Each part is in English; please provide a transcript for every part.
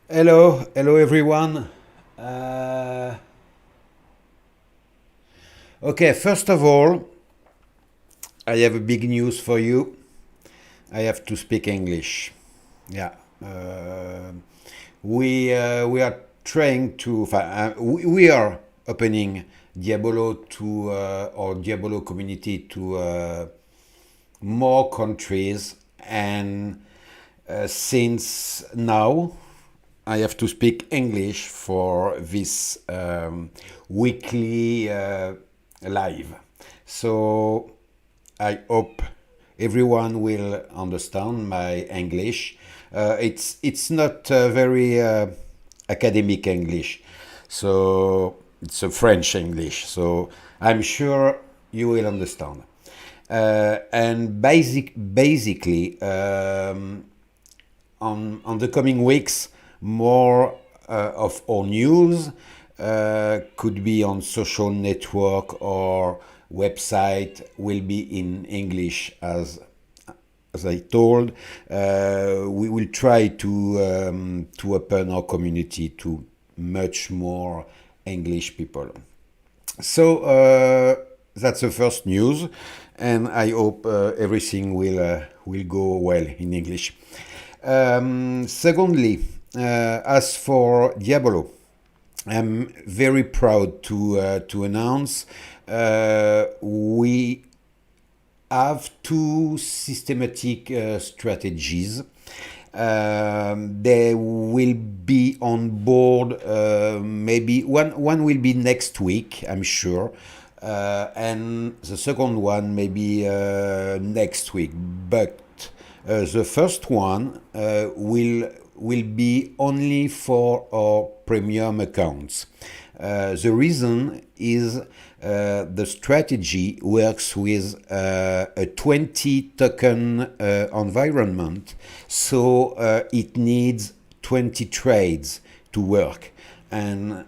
Hello everyone. Uh, okay, first of all, I have a big news for you. I have to speak English. Yeah. Uh, we are trying to. We are opening Diabolo to our Diabolo community to more countries, and since now I have to speak English for this weekly live. So I hope everyone will understand my English. It's not very academic English, so it's a French English. So I'm sure you will understand. And basically, on the coming weeks, more of our news could be on social network or website will be in English as I told. We will try to open our community to much more English people. So that's the first news, and I hope everything will go well in English. Secondly, as for Diabolo, I'm very proud to announce we have two systematic strategies. They will be on board. Maybe one will be next week, I'm sure, and the second one maybe next week. But the first one will be only for our premium accounts. The reason is the strategy works with a 20 token environment, so it needs 20 trades to work. And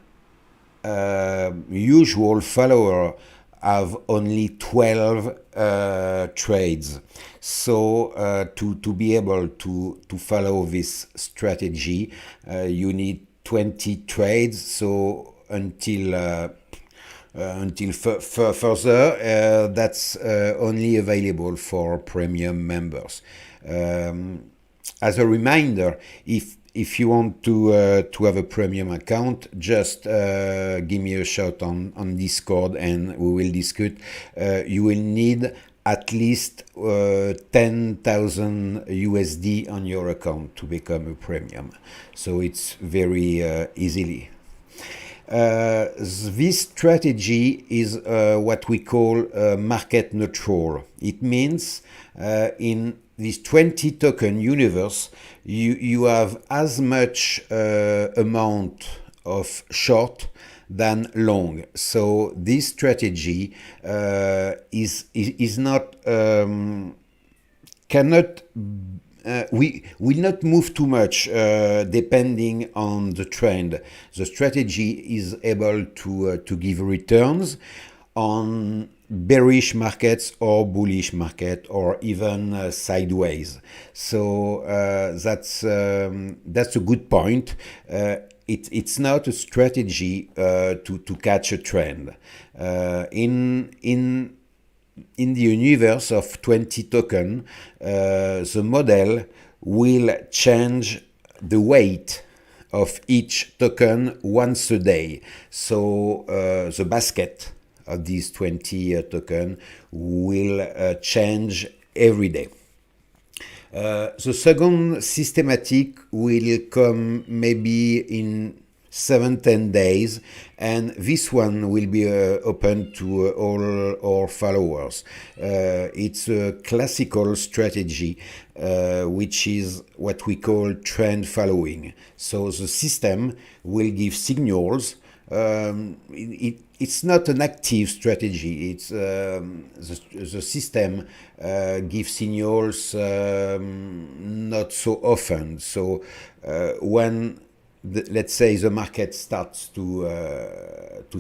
usual follower have only 12 trades. So to be able to follow this strategy, you need 20 trades. So until further, that's only available for premium members. As a reminder, if you want to have a premium account, just give me a shout on Discord and we will discuss. You will need at least 10,000 USD on your account to become a premium. So it's very easily. This strategy is what we call market neutral. It means in this 20 token universe, you have as much amount of short than long. So this strategy is not cannot we will not move too much depending on the trend. The strategy is able to give returns on bearish markets or bullish market or even sideways. So that's a good point. It's not a strategy to catch a trend. In the universe of 20 token, the model will change the weight of each token once a day. So the basket of these 20 token will change every day. The second systematic will come maybe in 7-10 days, and this one will be open to all our followers. It's a classical strategy, which is what we call trend following. So the system will give signals. It's not an active strategy. It's the system gives signals not so often. So when let's say the market starts to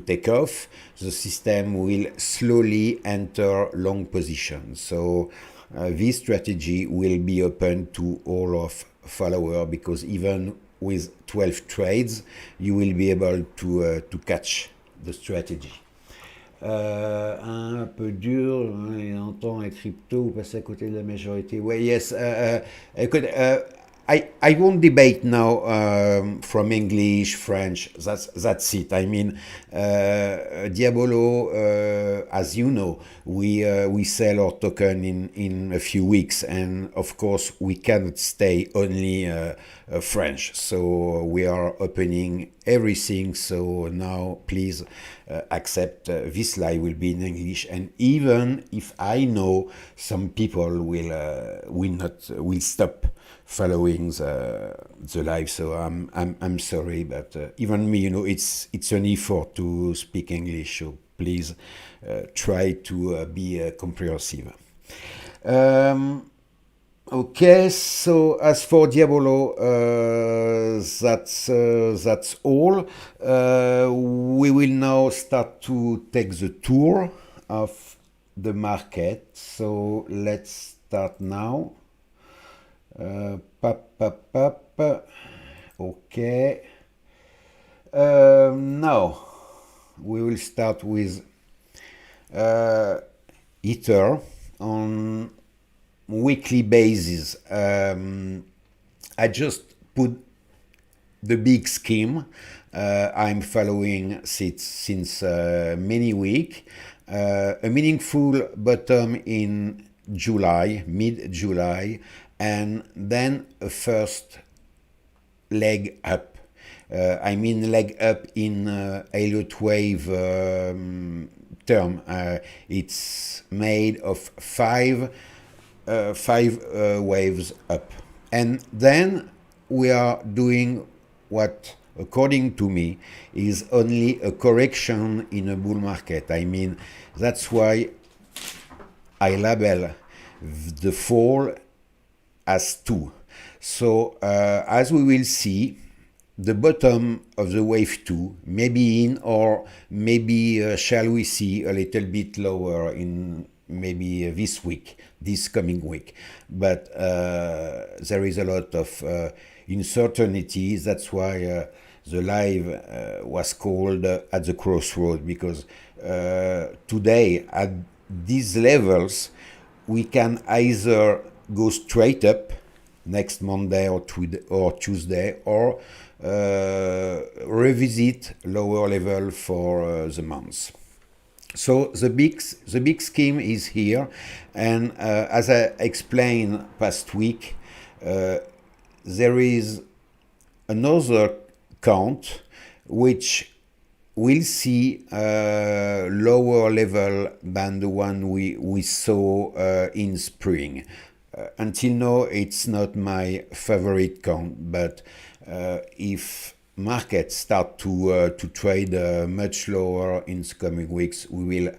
take off, the system will slowly enter long position. So this strategy will be open to all of followers, because even with 12 trades, you will be able to catch the strategy. Un peu dur, il entend un crypto ou passer à côté de la majorité. Well, yes, I won't debate now from English, French. That's it. I mean, Diabolo, as you know, we sell our token in a few weeks, and of course we cannot stay only French. So we are opening everything. So now, please accept this live will be in English, and even if I know some people will stop following the live, so I'm sorry, but even me, it's an effort to speak English, so please try to be comprehensive. Okay, so as for Diabolo, that's all. We will now start to take the tour of the market. So let's start now. Okay. Now we will start with Ether on weekly basis. I just put the big scheme I'm following since many weeks. A meaningful bottom in July, mid-July, and then a first leg up. I mean leg up in Elliott wave term. It's made of five waves up, and then we are doing what, according to me, is only a correction in a bull market. I mean, that's why I label the fall as 2. So as we will see, the bottom of the wave 2 maybe in, or maybe shall we see a little bit lower in maybe this coming week. But there is a lot of uncertainty. That's why the live was called at the crossroad, because today at these levels we can either go straight up next Monday or Tuesday, or revisit lower level for the month. So the big scheme is here, and as I explained past week, there is another count which will see a lower level than the one we saw in spring. Until now, it's not my favorite count, but if markets start to trade much lower in the coming weeks, we will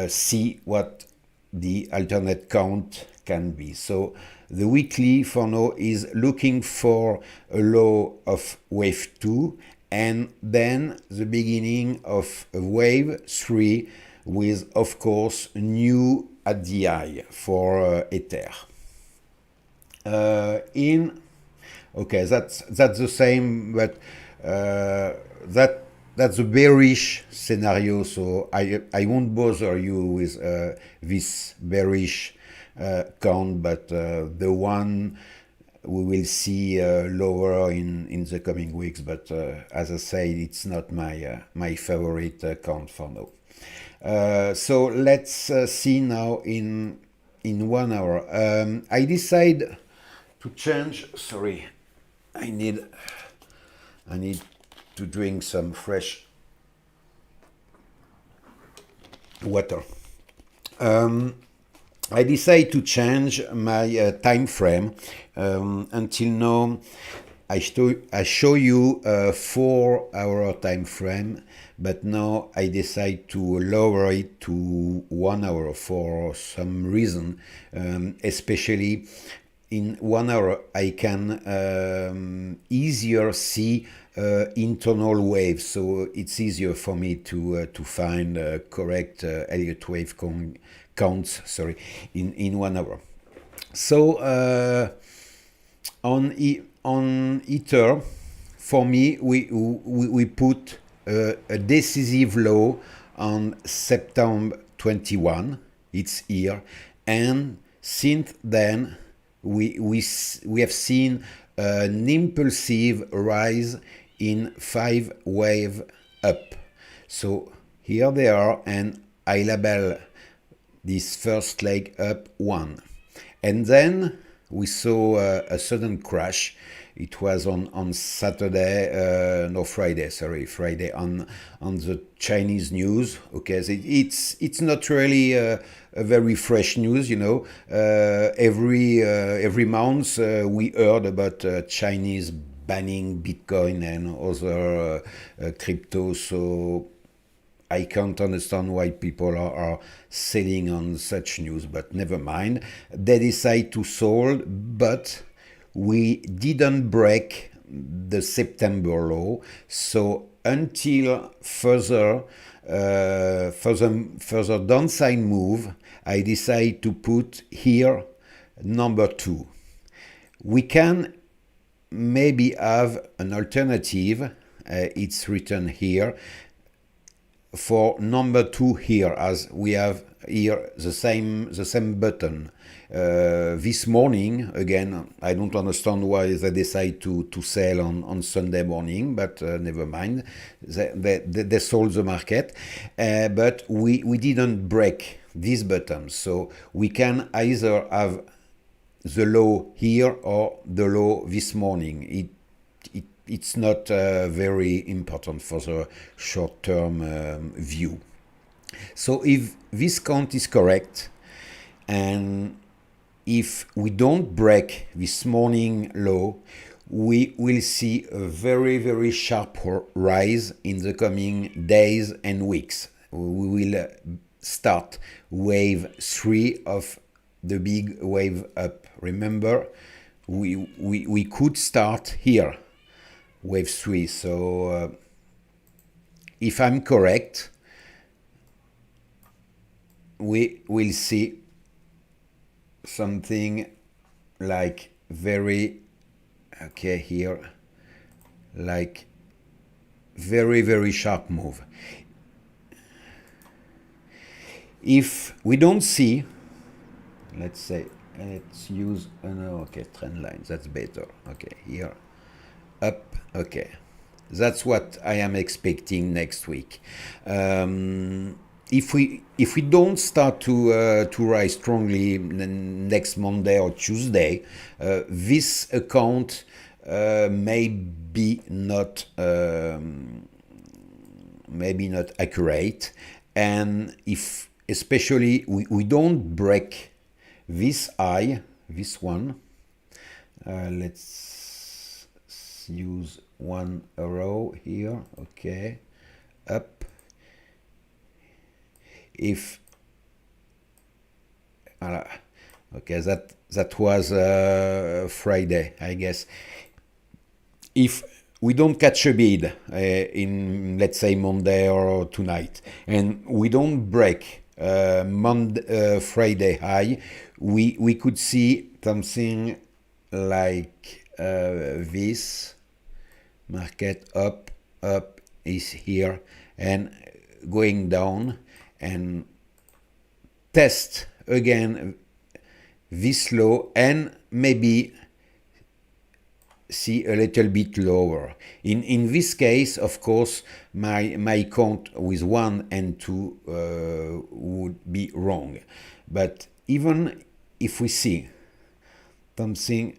see what the alternate count can be. So the weekly for now is looking for a low of wave 2, and then the beginning of wave 3 with, of course, new at the high for Ether. Okay, that's the same, but that's a bearish scenario, so I won't bother you with this bearish count, but the one we will see lower in the coming weeks. But as I said, it's not my favorite count for now. So let's see now in 1 hour. I decide to change. Sorry, I need to drink some fresh water. I decide to change my time frame. Until now, I show you a 4-hour time frame, but now I decide to lower it to 1 hour for some reason, especially in 1 hour I can easier see internal waves, so it's easier for me to find correct Elliott wave counts. Sorry, in 1 hour. So on Ether, for me, we put a decisive low on September 21. It's here, and since then we have seen an impulsive rise in 5 wave up. So here they are, and I label this first leg up 1. And then we saw a sudden crash. It was on Saturday, no, Friday, sorry, Friday on the Chinese news. Okay, so it's not really a very fresh news, you know. Every month we heard about Chinese banning Bitcoin and other crypto. So I can't understand why people are selling on such news, but never mind. They decide to sold, but we didn't break the September low. So until further downside move, I decide to put here number 2. We can maybe have an alternative. It's written here for number 2 here, as we have here the same button. This morning, again, I don't understand why they decide to sell on Sunday morning, but never mind. They sold the market, but we didn't break this button. So we can either have the low here or the low this morning. It's not very important for the short-term view. So if this count is correct, and if we don't break this morning low, we will see a very, very sharp rise in the coming days and weeks. We will start wave 3 of the big wave up. Remember, we could start here, wave 3. So if I'm correct, we will see something like very, okay, here, like very, very sharp move. If we don't see, let's use okay, trend line, that's better. Okay, here, up, okay. That's what I am expecting next week. If we don't start to rise strongly next Monday or Tuesday, this account may be not maybe not accurate, and if especially we don't break this high, this one, let's use 1 arrow here, okay, up. If okay, that was Friday, I guess. If we don't catch a bid in, let's say, Monday or tonight, and we don't break Friday high, we could see something like this. Market up is here and going down, and test again this low and maybe see a little bit lower. In this case, of course, my count with 1 and 2 would be wrong. But even if we see something,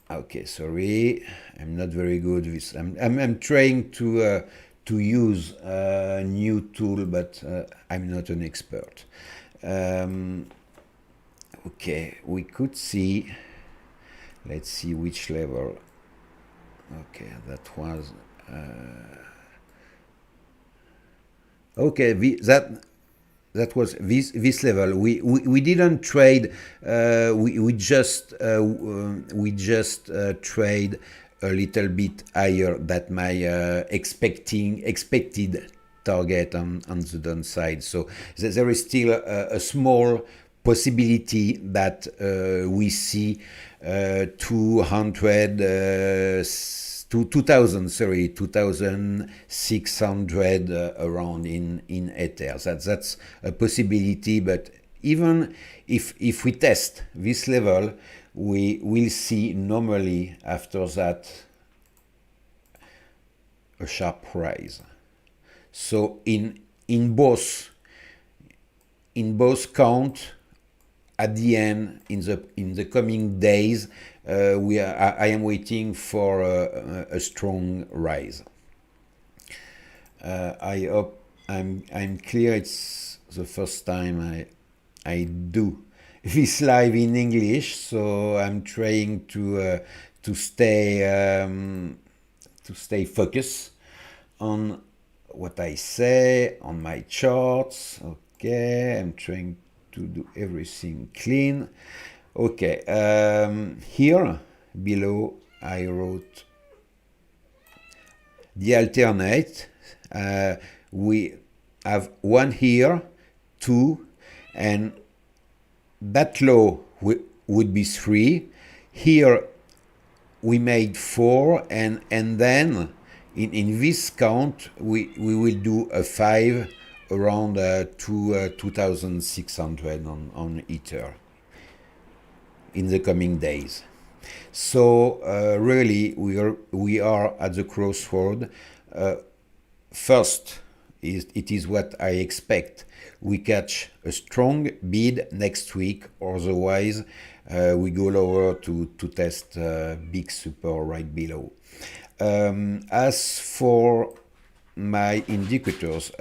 okay, sorry, I'm not very good with. I'm trying to use a new tool, but I'm not an expert. Okay, we could see, let's see which level. Okay, that was okay, that was this level. We didn't trade, we just trade a little bit higher than my expected target on the downside. So there is still a small possibility that we see 200 to 2000, sorry, 2600 around in Ether. That's a possibility, but even if we test this level, we will see normally after that a sharp rise. So in both count, at the end, in the coming days, I am waiting for a strong rise. I hope I'm clear. It's the first time I do this live in English, so I'm trying to stay focused on what I say on my charts. Okay, I'm trying to do everything clean. Okay, here below I wrote the alternate. We have one here, two, and that low would be 3. Here we made 4, and then in this count we will do a 5 around 2600 on Ether in the coming days. So really we are at the crossroad. First, it is what I expect. We catch a strong bid next week, otherwise we go lower to test big support right below. As for my indicators,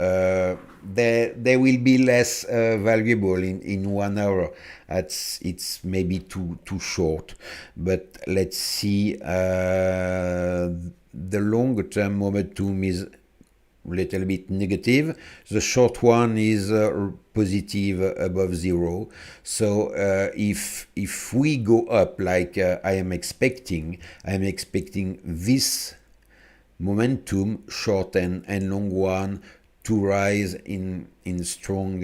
they will be less valuable in 1 hour. It's maybe too short, but let's see. The longer term momentum is little bit negative. The short one is positive above 0. So if we go up like I am expecting this momentum, short and long one, to rise in strong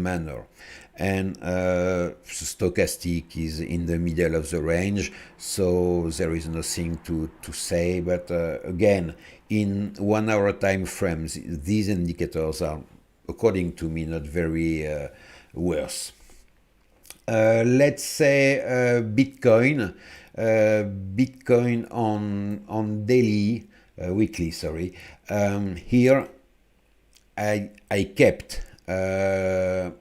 manner. And stochastic is in the middle of the range, so there is nothing to say. But again, in 1 hour time frames, these indicators are, according to me, not very worse. Let's say Bitcoin. Bitcoin on daily, weekly, sorry. Here I kept the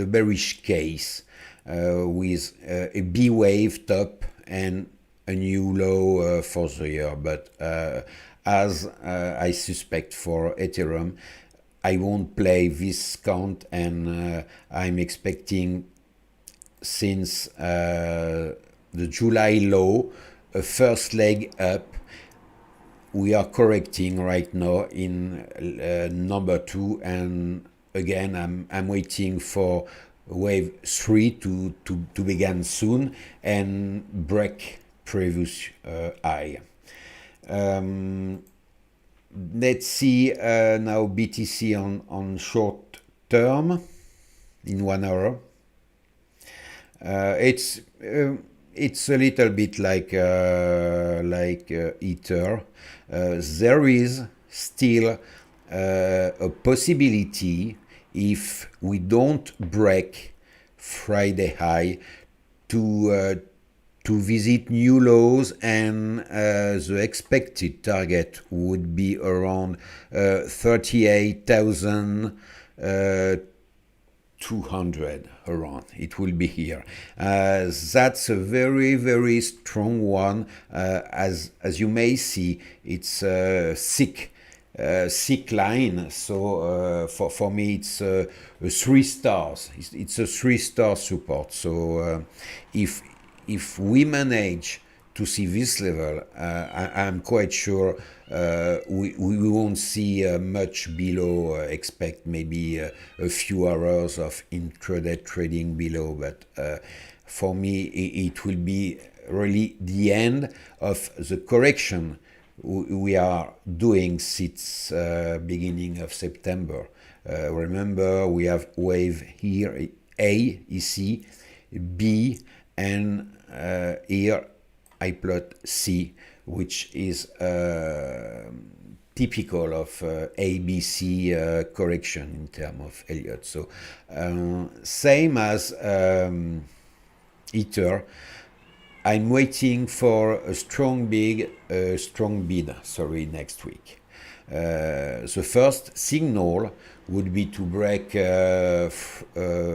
bearish case with a B wave top and a new low for the year, but as I suspect for Ethereum, I won't play this count, and I'm expecting, since the July low, a first leg up. We are correcting right now in number 2, and again I'm waiting for wave 3 to begin soon and break previous high. Let's see now BTC on short term in 1 hour. It's a little bit like Ether. There is still a possibility, if we don't break Friday high, to visit new lows, and the expected target would be around 38,200 around. It will be here. That's a very, very strong one. As you may see, it's a thick line. So for me, it's 3 stars. It's a 3-star support. So if we manage to see this level, I'm quite sure we won't see much below. Expect maybe a few hours of intraday trading below, but for me it will be really the end of the correction we are doing since beginning of September. Remember, we have wave here, A, EC, B, and here I plot C, which is typical of ABC correction in terms of Elliott. So same as Ether, I'm waiting for a strong bid, next week. The first signal would be to break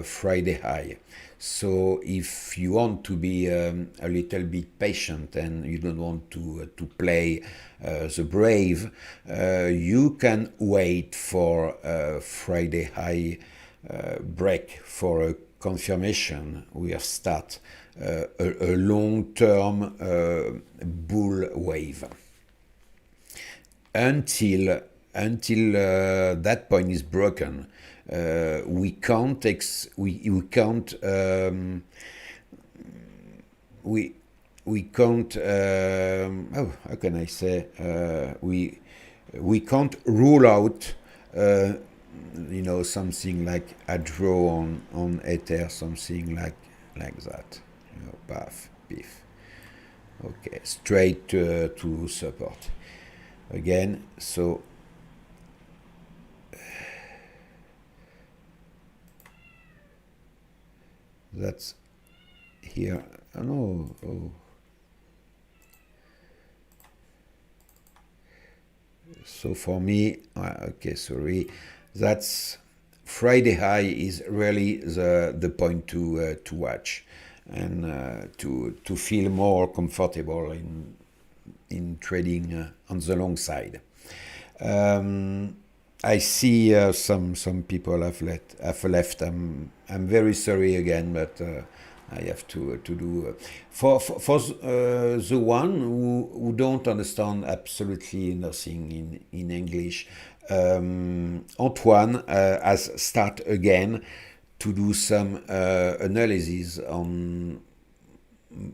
Friday high. So if you want to be a little bit patient and you don't want to play the brave, you can wait for Friday high break for a confirmation. We start a long-term bull wave. Until that point is broken, we can't how can I say, we can't rule out something like a draw on Ether, something like that, path, beef. Okay, straight to support again. So that's here. Oh no. Oh. So for me, okay, sorry. That's Friday high is really the point to watch and to feel more comfortable in trading on the long side. I see some people have left. I'm very sorry again, but I have to do for the one who don't understand absolutely nothing in English. Antoine has start again to do some analysis on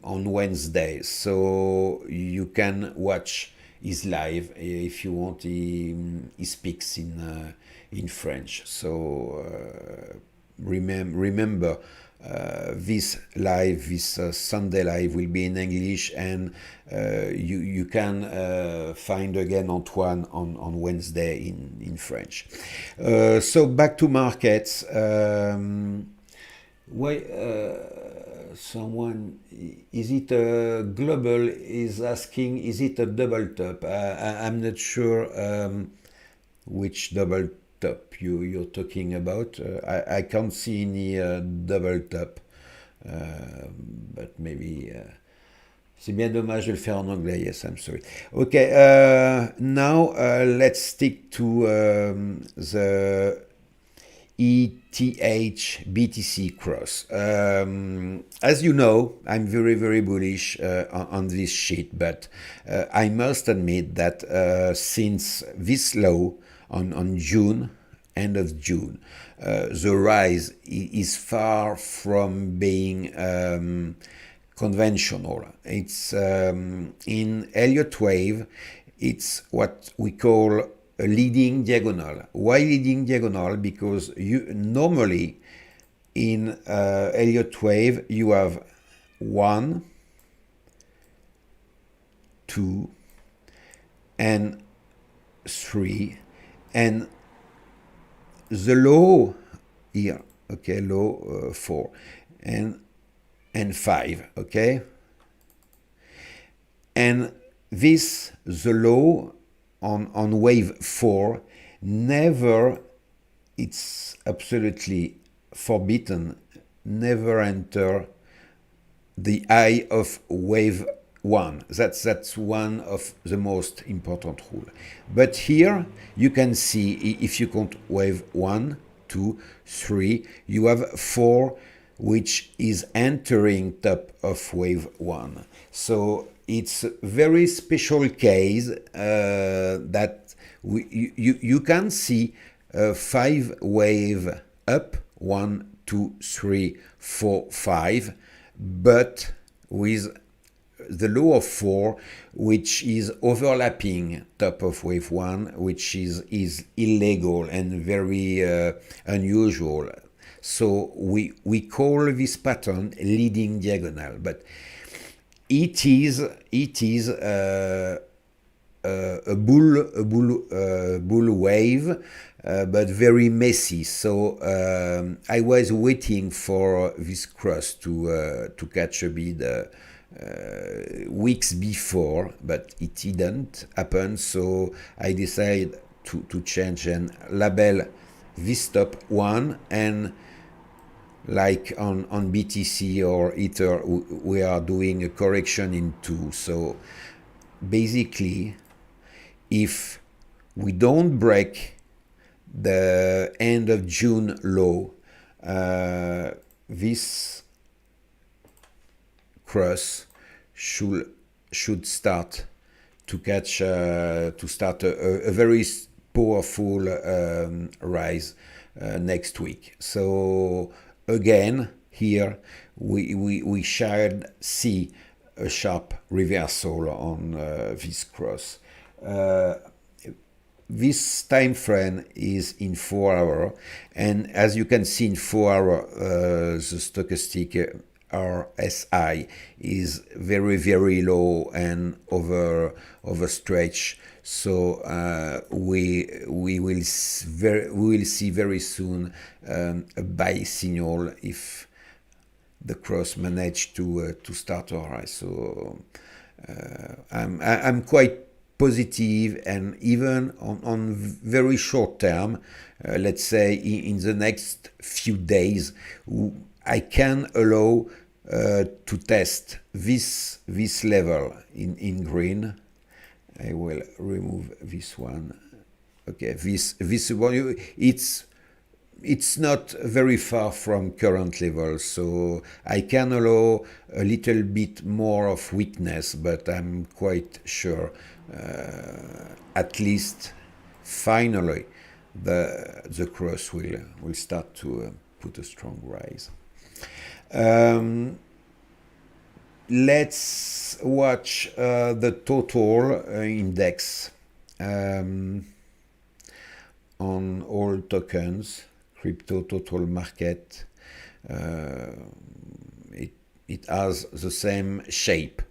Wednesday, so you can watch his live if you want. He speaks in French, so remember this live, this Sunday live will be in English, and you can find again Antoine on Wednesday in French. So back to markets. Someone, is it a global, is asking, is it a double top? I'm not sure which double top you're talking about. I can't see any double top, but maybe c'est bien dommage de le faire en anglais. Yes, I'm sorry. Okay, now let's stick to the ETH BTC cross. As you know, I'm very, very bullish on this sheet, but I must admit that since this low on June, end of June, the rise is far from being conventional. It's in Elliott wave, it's what we call a leading diagonal. Why leading diagonal? Because you normally in Elliott wave you have 1, 2, and 3, and the low here, okay, low 4, and 5, okay, and this the low on wave 4 never, it's absolutely forbidden, never enter the eye of wave 1. That's one of the most important rule. But here you can see, if you count wave 1, 2, 3, you have 4 which is entering top of wave 1. So it's a very special case that you can see 5 wave up, 1, 2, 3, 4, 5, but with the low of 4, which is overlapping top of wave 1, which is illegal and very unusual. So we call this pattern leading diagonal, but it is a bull wave, but very messy. So I was waiting for this cross to catch a bit weeks before, but it didn't happen. So I decided to change and label this top one, and like on BTC or Ether, we are doing a correction in two. So basically, if we don't break the end of June low, this cross should start to catch to start a very powerful rise next week. So again, here we shall see a sharp reversal on this cross. This time frame is in 4 hours, and as you can see in 4 hours, the stochastic RSI is very, very low and overstretched. So we will see very soon a buy signal if the cross managed to start a rise. So I'm quite positive, and even on very short term, let's say in the next few days, I can allow to test this level in green. I will remove this one. Okay, this one, it's not very far from current level, so I can allow a little bit more of weakness, but I'm quite sure at least finally the cross will start to put a strong rise. Let's watch the total index on all tokens, crypto total market. It has the same shape,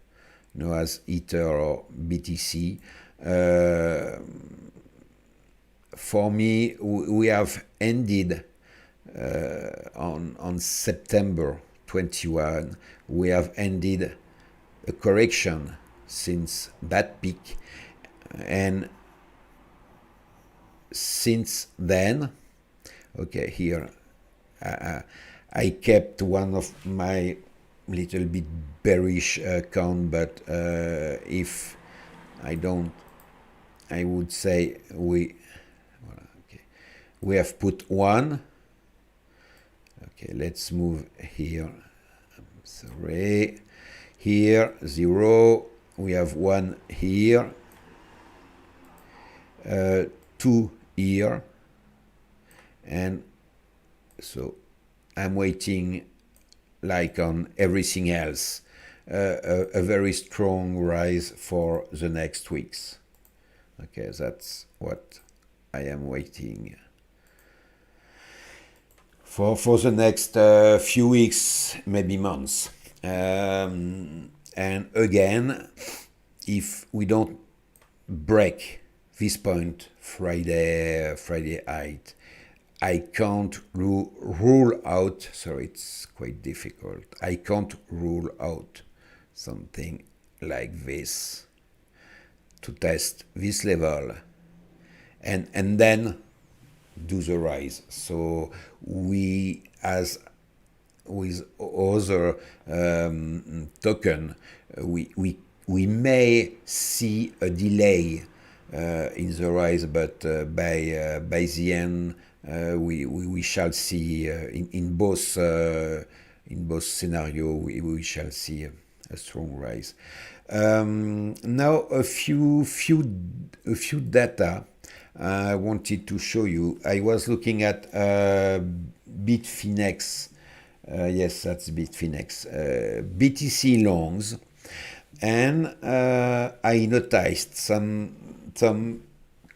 as Ether or BTC. For me, we have ended on September 21. We have ended a correction since that peak, and since then, okay, here I kept one of my little bit bearish account, but if I don't, I would say we have put one. Okay, let's move here. Sorry, here 0. We have 1 here, 2 here, and so I'm waiting, like on everything else, a very strong rise for the next weeks. Okay, that's what I am waiting for the next few weeks, maybe months. And again, if we don't break this point Friday night, I can't rule out, sorry, it's quite difficult, I can't rule out something like this to test this level and then do the rise. So we, as with other token, we may see a delay in the rise, but by the end we shall see in both scenario we shall see a strong rise. Now a few data I wanted to show you. I was looking at Bitfinex. Yes, that's Bitfinex. BTC longs, and I noticed some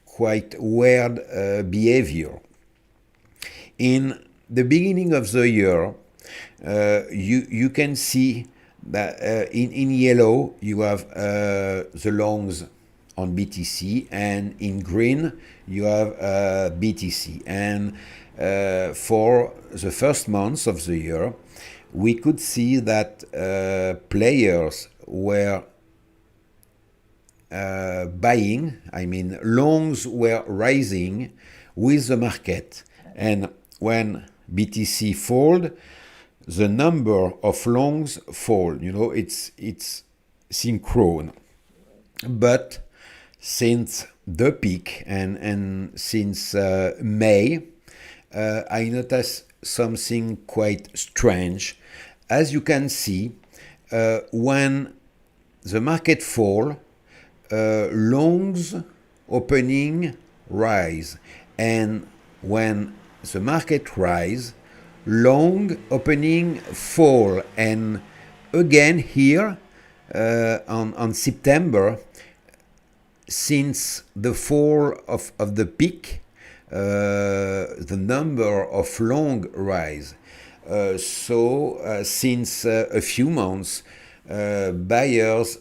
quite weird behavior. In the beginning of the year, you can see In yellow, you have the longs on BTC, and in green, you have BTC. And for the first months of the year, we could see that players were buying, I mean, longs were rising with the market. And when BTC fall, the number of longs fall. You know, it's synchrone. But since the peak and since May, I noticed something quite strange. As you can see, when the market fall, longs opening rise, and when the market rise, long opening fall. And again here on September, since the fall of the peak, the number of long rise. Since a few months, buyers,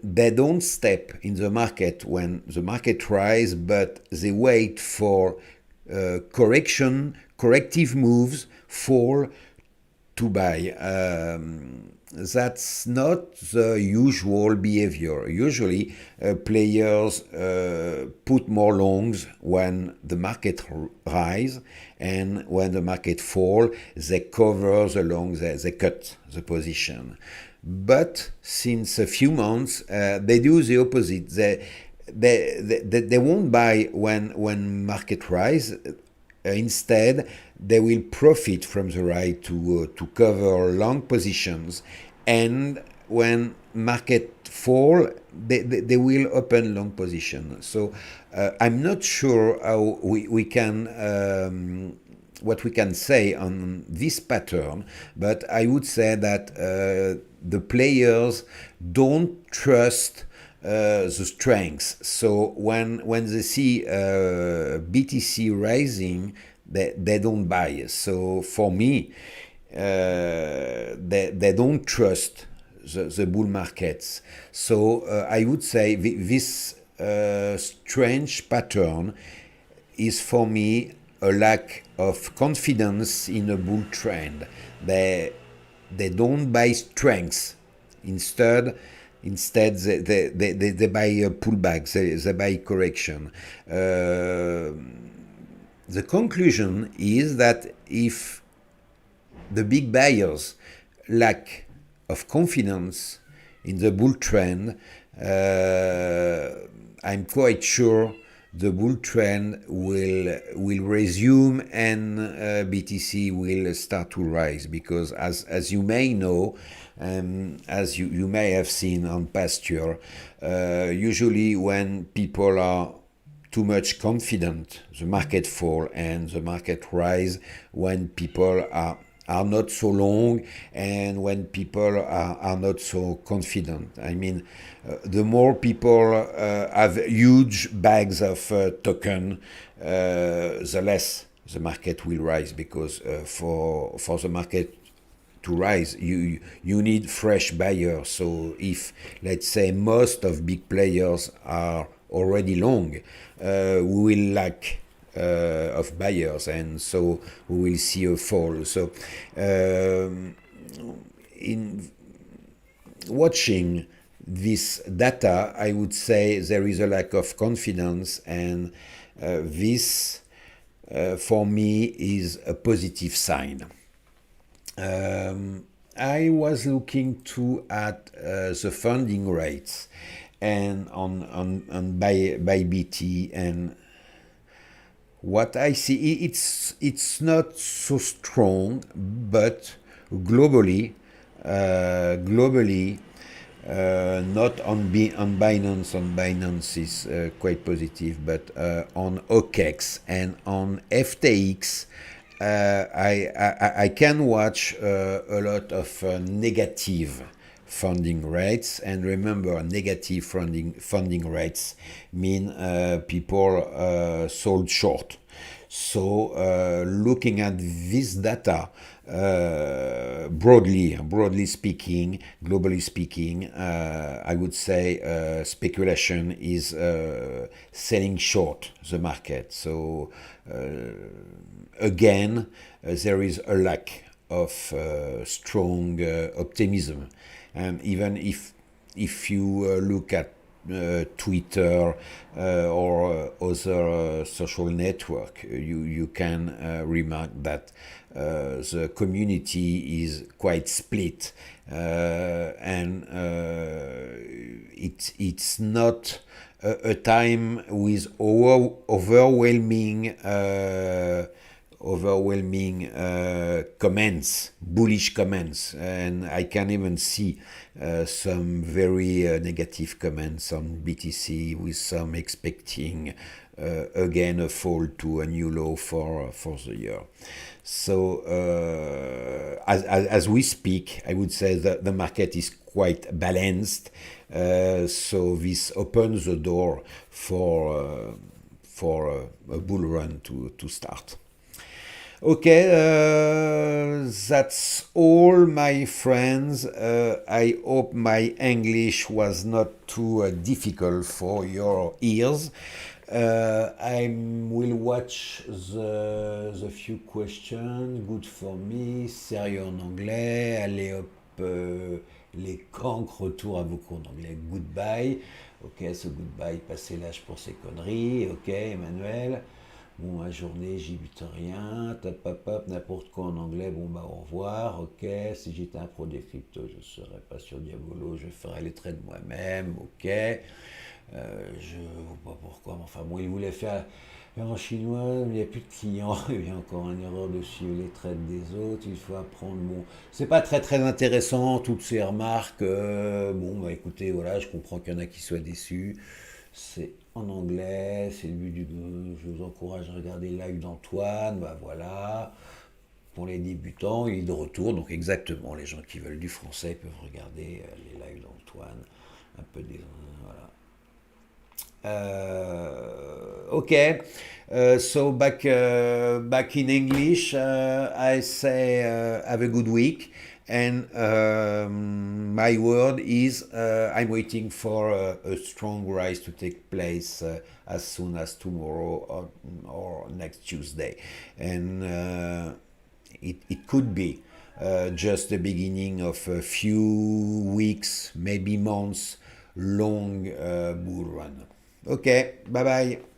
they don't step in the market when the market rise, but they wait for corrective moves, fall to buy. That's not the usual behavior. Usually, players put more longs when the market rise, and when the market fall, they cover the longs, they cut the position. But since a few months, they do the opposite. They won't buy when market rise. Instead, they will profit from the rise to cover long positions, and when market fall, they will open long position. So I'm not sure how we can what we can say on this pattern, but I would say that the players don't trust the strengths. So when they see BTC rising, they don't buy. So for me, they don't trust the bull markets. So I would say this strange pattern is for me a lack of confidence in a bull trend. They don't buy strengths. Instead they buy a pullback, they buy correction. The conclusion is that if the big buyers lack of confidence in the bull trend, I'm quite sure the bull trend will resume, and BTC will start to rise, because as you may know, as you may have seen on past year, usually when people are too much confident, the market fall and the market rise. When people are not so long, and when people are not so confident. I mean, the more people have huge bags of token, the less the market will rise, because for the market to rise, you need fresh buyers. So if, let's say, most of big players are already long, we will lack of buyers, and so we will see a fall. So in watching this data, I would say there is a lack of confidence, and this for me is a positive sign. I was looking too at the funding rates and on by BT, and what I see, it's not so strong, but globally, not on Binance. On Binance is quite positive, but on OKEX and on FTX, I can watch a lot of negative funding rates. And remember, negative funding rates mean people sold short. So looking at this data, broadly speaking, globally speaking, I would say speculation is selling short the market. So again, there is a lack of strong optimism, and even if you look at Twitter or other social network, you can remark that the community is quite split, and it's not a time with overwhelming comments, bullish comments, and I can even see some very negative comments on BTC, with some expecting again a fall to a new low for the year. So as we speak, I would say that the market is quite balanced. So this opens the door for a bull run to start. Okay, that's all, my friends. I hope my English was not too difficult for your ears. I will watch the few questions. Good for me. Sérieux en anglais. Allez hop, les cancres, retour à vos cours d'anglais. Goodbye. Ok, ce goodbye, passez l'âge pour ces conneries. Ok, Emmanuel. Bon, ma journée, j'y bute rien, tap, n'importe quoi en anglais, bon bah au revoir, ok, si j'étais un pro des cryptos, je ne serais pas sur Diabolo, je ferais les trades moi-même, ok, je ne vois pas pourquoi, mais enfin bon, il voulait faire en chinois, il n'y a plus de clients, il y a encore une erreur de suivre les trades des autres, il faut apprendre, bon, c'est pas très intéressant, toutes ces remarques, bon bah écoutez, voilà, je comprends qu'il y en a qui soient déçus, c'est en anglais, c'est le but du... Je vous encourage à regarder le live d'Antoine, bah voilà. Pour les débutants, il est de retour, donc exactement, les gens qui veulent du français peuvent regarder les lives d'Antoine, un peu des... Voilà. Okay, so back in English, I say have a good week. And my word is I'm waiting for a strong rise to take place as soon as tomorrow or next Tuesday. And it could be just the beginning of a few weeks, maybe months, long bull run. Okay, bye-bye.